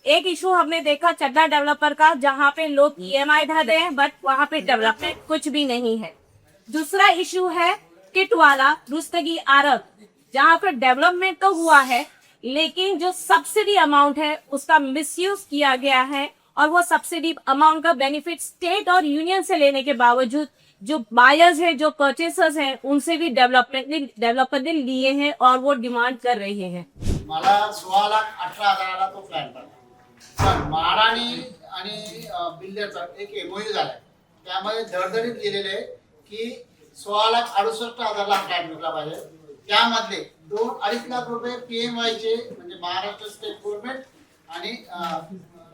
एक इशू हमने देखा चड्डा डेवलपर का, जहाँ पे लोग ईएमआई भर रहे हैं बट वहाँ पे डेवलपमेंट कुछ भी नहीं है। दूसरा इशू है किट वाला रुस्तगी आरब, जहाँ पे डेवलपमेंट तो हुआ है लेकिन जो सब्सिडी अमाउंट है उसका मिसयूज किया गया है, और वो सब्सिडी अमाउंट का बेनिफिट स्टेट और यूनियन से लेने के बावजूद जो बायर्स है, जो परचेसर्स हैं, उनसे भी डेवलपर ने लिए हैं और वो डिमांड कर रहे हैं। मला 16,18,000ला तो फ्लॅट पडला, पण म्हाडानी आणि बिल्डरचा एक एमओयू झालाय, त्यामध्ये धडधडीत लिहिलेले आहे की 16,68,000ला फ्लॅट विकला पाहिजे। त्यामधले 2-2.5 लाख रुपये पीएमवाय चे म्हणजे महाराष्ट्र स्टेट गव्हर्नमेंट आणि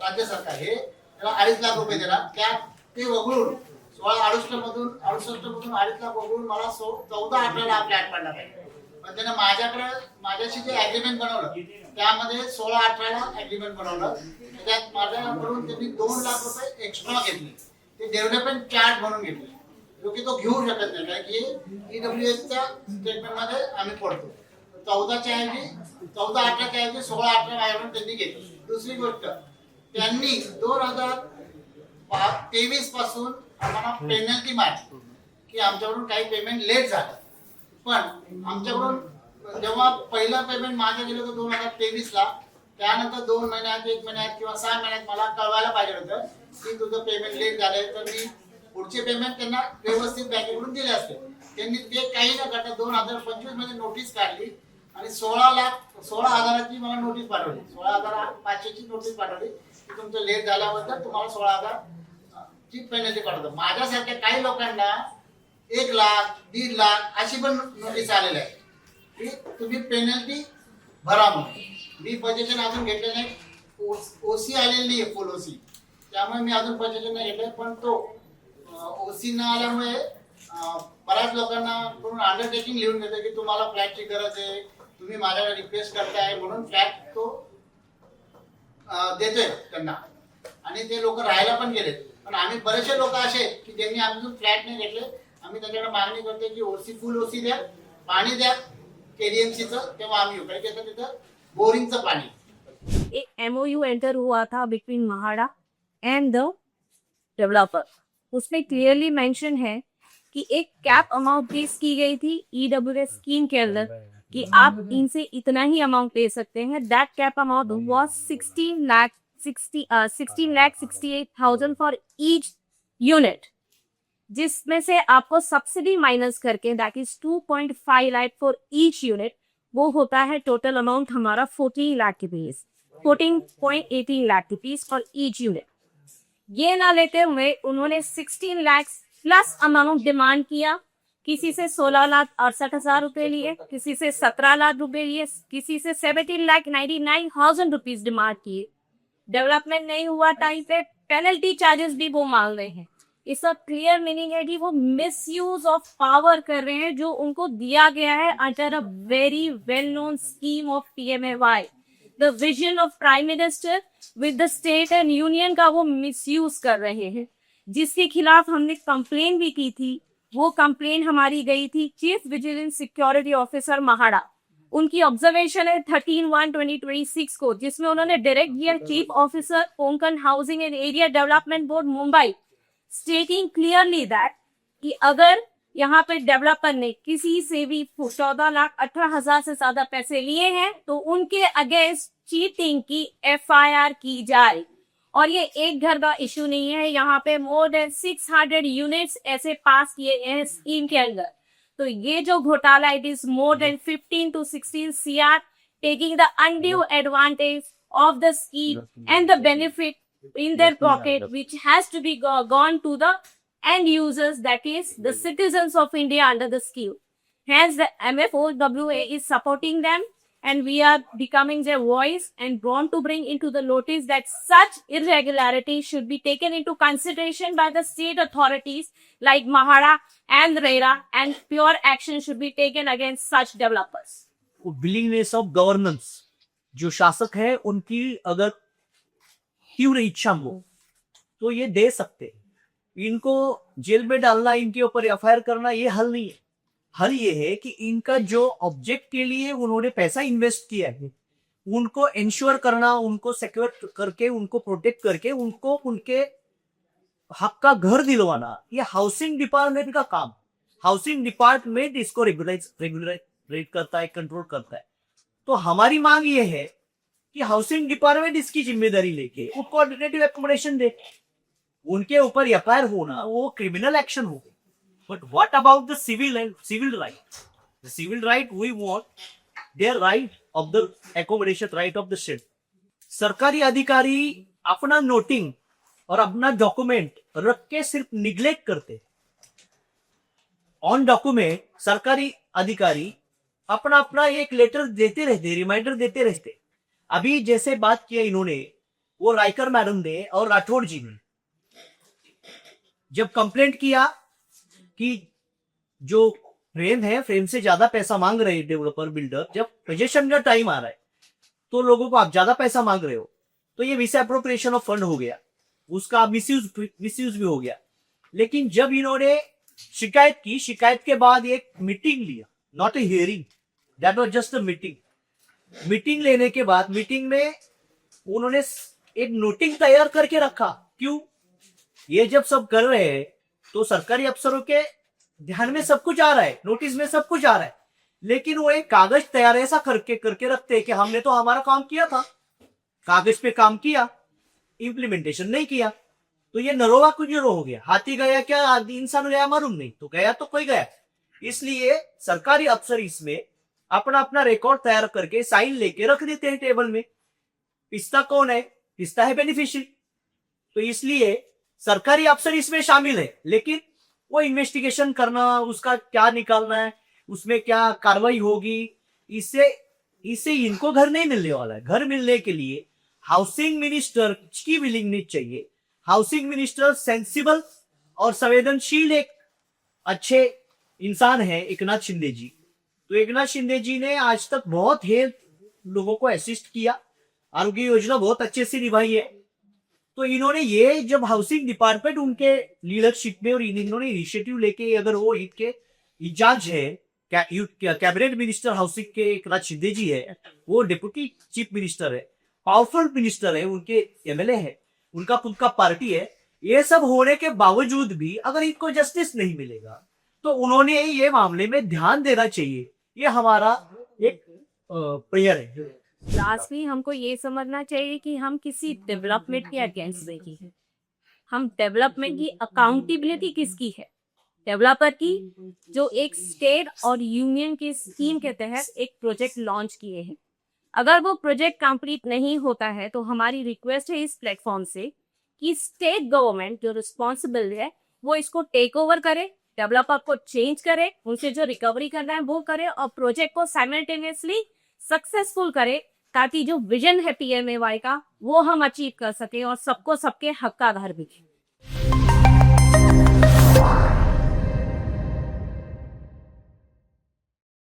राज्य सरकार हे त्याला 2.5 लाख रुपये देणार, त्या ते वगळून 16,68 मधून 2.5 लाख वगळून मला 14,18ला फ्लॅट पडला पाहिजे। पण त्याने माझ्याशी जे ॲग्रीमेंट बनवलं त्यामध्ये 16,18ला ॲग्रीमेंट बनवलं, त्यात माझ्याकडून त्यांनी 2 लाख रुपये एक्स्ट्रा घेतले, ते डेव्हलपमेंट चार्ज म्हणून घेतले, जो की तो घेऊ शकत नाही कारण की ईडब्ल्यूएसच्या स्टेटमेंटमध्ये आम्ही पडतो। 14च्या ऐवजी 14-18च्या ऐवजी 16-18 माझ्याकडून त्यांनी घेतली। दुसरी गोष्ट, त्यांनी 2023 पासून आम्हाला पेनल्टी मारली की आमच्याकडून काही पेमेंट लेट झालं, पण आमच्याकडून जेव्हा पहिला पेमेंट माझं गेलं होतं 2023ला, त्यानंतर 2 महिन्यात 1 महिन्यात किंवा 6 महिन्यात मला कळवायला पाहिजे होतं की तुझं पेमेंट लेट झालंय, तर मी पुढचे पेमेंट त्यांना व्यवस्थित बँकेकडून दिले असते। त्यांनी ते काही न करता 2025 मध्ये नोटीस काढली आणि 16,000ची मला नोटीस पाठवली, 16,500ची नोटीस पाठवली की तुमचं लेट झाल्याबद्दल तुम्हाला 16,000 ची पेनल्टी पाठवतो। माझ्यासारख्या काही लोकांना 1 लाख 1.5 लाख अशी पण नोटीस आलेली आहे की तुम्ही पेनल्टी भरा म्हणून। मी पोझिशन अजून घेतले नाही, ओसी आलेली नाही फुल ओसी, त्यामुळे मी अजून पोझिशन नाही घेतलं, पण तो ओसी न आल्यामुळे बऱ्याच लोकांना कडून अंडरटेकिंग लिहून देते की तुम्हाला फ्लॅटची गरज आहे, तुम्ही माझ्याकडे रिक्वेस्ट करताय म्हणून फ्लॅट तो देतोय त्यांना, आणि ते लोक राहायला पण गेलेत। पण आम्ही बरेचसे लोक असे की ज्यांनी अजून फ्लॅट नाही घेतले, आम्ही त्यांच्याकडे मागणी करते की ओसी फुल ओसी द्या, पाणी द्या केडीएमसीचं, तेव्हा आम्ही येऊ, कारण तिथं बोरिंगचं पाणी। एक एमओयू एंटर हुआ था between MHADA and the developer, उसमें क्लियरली मेंशन है कि एक कैप अमाउंट फिक्स की गई थी ईडब्ल्यूएस स्कीम के अंदर कि आप इनसे इतना ही अमाउंट ले सकते हैं। That cap amount was 16,68,000 for each unit, जिसमें से आपको सब्सिडी माइनस करके that is 2.5 lakh for each unit, वो होता है टोटल अमाउंट हमारा 14 lakh rupees, 14.18 lakh rupees for each unit. ये ना लेते हुए उन्होंने 16 लाख प्लस अमाउंट डिमांड किया, किसी से 16,68,000 रुपए लिए, किसी से 17 लाख रुपए लिए, किसी से 17,99,000 रुपीज डिमांड किए। डेवलपमेंट नहीं हुआ टाइम पे, पेनल्टी चार्जेस भी वो मांग रहे हैं। इसका क्लियर मीनिंग है कि वो मिसयूज ऑफ पावर कर रहे हैं जो उनको दिया गया है under a very well known scheme of PMAY. The vision of prime minister with the state and union का वो मिसयूज कर रहे हैं, जिसके खिलाफ हमने कंप्लेन भी की थी। वो कंप्लेन हमारी गई थी chief vigilance security officer MHADA, उनकी ऑब्जर्वेशन है 13/1/2026 को, जिसमें उन्होंने डायरेक्ट दिया chief officer Konkan housing and area development board Mumbai, स्टेटिंग clearly that कि अगर यहाँ पे डेवलपर ने किसी से भी 14,18,000 से ज्यादा पैसे लिए हैं तो उनके अगेंस्ट चीटिंग की एफआईआर की जाए। और ये एक घर का इशू नहीं है, यहाँ पे मोर देन 600 यूनिट्स ऐसे पास किए गए हैं स्कीम के अंदर। तो ये जो घोटाला, it is more than 15 to 16 CR taking the undue advantage of the scheme and the benefit in their pocket, which has to be gone to the end users, that is the citizens of India under the scheme. Hence the MFOWA is supporting them, and we are becoming their voice and drawn to bring into the notice that such irregularities should be taken into consideration by the state authorities like Mahara and RERA, and pure action should be taken against such developers. Willingness of governance, जो शासक है उनकी अगर तीव्र इच्छा हो तो ये दे सकते। इनको जेल में डालना, इनके ऊपर एफआईआर करना ये हल नहीं है। हल ये है कि इनका जो ऑब्जेक्ट के लिए उन्होंने पैसा इन्वेस्ट किया है उनको इंश्योर करना, उनको सिक्योर करके, उनको प्रोटेक्ट करके, उनको उनके हक का घर दिलवाना, ये हाउसिंग डिपार्टमेंट का काम। हाउसिंग डिपार्टमेंट इसको रेगुलेट करता है, कंट्रोल करता है। तो हमारी मांग ये है कि हाउसिंग डिपार्टमेंट इसकी जिम्मेदारी लेके वो कोऑर्डिनेटिव एकोमोडेशन दे, उनके ऊपर एफआईआर होना वो क्रिमिनल एक्शन हो। But what about the civil right? The civil right we want their right of the accommodation, right of the state. सरकारी अधिकारी अपना नोटिंग और अपना डॉक्यूमेंट रख के सिर्फ निग्लेक्ट करते। ऑन डॉक्यूमेंट सरकारी अधिकारी अपना अपना एक लेटर देते रहते, रिमाइंडर देते रहते। अभी जैसे बात किया इन्होंने, वो रायकर मैडम ने और राठौड़ जी ने जब कंप्लेंट किया कि जो फ्रेम है, फ्रेम से ज्यादा पैसा मांग रहे डेवलपर बिल्डर, जब पोजेशन का टाइम आ रहा है तो लोगों को आप ज्यादा पैसा मांग रहे हो, तो ये मिस अप्रोप्रिएशन ऑफ फंड हो गया, उसका मिसयूज भी हो गया। लेकिन जब इन्होंने शिकायत की, शिकायत के बाद एक मीटिंग लिया, not a hearing, that was just a meeting. Meeting लेने के बाद मीटिंग में उन्होंने एक नोटिंग तैयार करके रखा। क्यों? ये जब सब कर रहे हैं तो सरकारी अफसरों के ध्यान में सब कुछ आ रहा है, नोटिस में सब कुछ आ रहा है, लेकिन वो एक कागज तैयार ऐसा करके रखते हैं कि हमने तो हमारा काम किया था, कागज पे काम किया, इंप्लीमेंटेशन नहीं किया। तो ये नरोवा कुजरो हो गया, हाथी गया क्या इंसान गया मालूम नहीं, तो गया तो कोई गया। इसलिए सरकारी अफसर इसमें अपना अपना रिकॉर्ड तैयार करके साइन लेके रख देते हैं टेबल में। पिस्ता कौन है? पिस्ता है बेनिफिशियरी। तो इसलिए सरकारी अफसर इसमें शामिल है, लेकिन वो इन्वेस्टिगेशन करना, उसका क्या निकालना है, उसमें क्या कार्रवाई होगी, इससे इनको घर नहीं मिलने वाला है। घर मिलने के लिए हाउसिंग मिनिस्टर की विलिंगनेस चाहिए। हाउसिंग मिनिस्टर सेंसिबल और संवेदनशील एक अच्छे इंसान है एकनाथ शिंदे जी। तो एकनाथ शिंदे जी ने आज तक बहुत हेल्थ लोगों को असिस्ट किया, आरोग्य योजना बहुत अच्छे से निभाई है। तो इन्होंने ये जब हाउसिंग डिपार्टमेंट उनके लीडरशिप में और इन्होंने इनिशिएटिव लेके, अगर वो इनके इंचार्ज है, कैबिनेट मिनिस्टर हाउसिंग के एकनाथ शिंदे जी है, वो डिप्यूटी चीफ मिनिस्टर है, पावरफुल मिनिस्टर है, उनके एमएलए है, उनका खुद का पार्टी है, ये सब होने के बावजूद भी अगर इनको जस्टिस नहीं मिलेगा तो उन्होंने ये मामले में ध्यान देना चाहिए। ये हमारा एक प्रेयर है। लास्टली हमको ये समझना चाहिए कि हम किसी डेवलपमेंट के अगेंस्ट नहीं है। हम डेवलपमेंट की अकाउंटेबिलिटी किसकी है? डेवलपर की, जो एक स्टेट और यूनियन की स्कीम के तहत एक प्रोजेक्ट लॉन्च किए हैं। अगर वो प्रोजेक्ट कंप्लीट नहीं होता है तो हमारी रिक्वेस्ट है इस प्लेटफॉर्म से कि स्टेट गवर्नमेंट जो रिस्पॉन्सिबल है वो इसको टेक ओवर करे, डेवलपर को चेंज करे, उनसे जो रिकवरी करना है वो करे और प्रोजेक्ट को साइमल्टेनियसली सक्सेसफुल करे, ताकि जो विजन है पीएमएवाई का वो हम अचीव कर सके और सबको सबके हक का आधार मिले।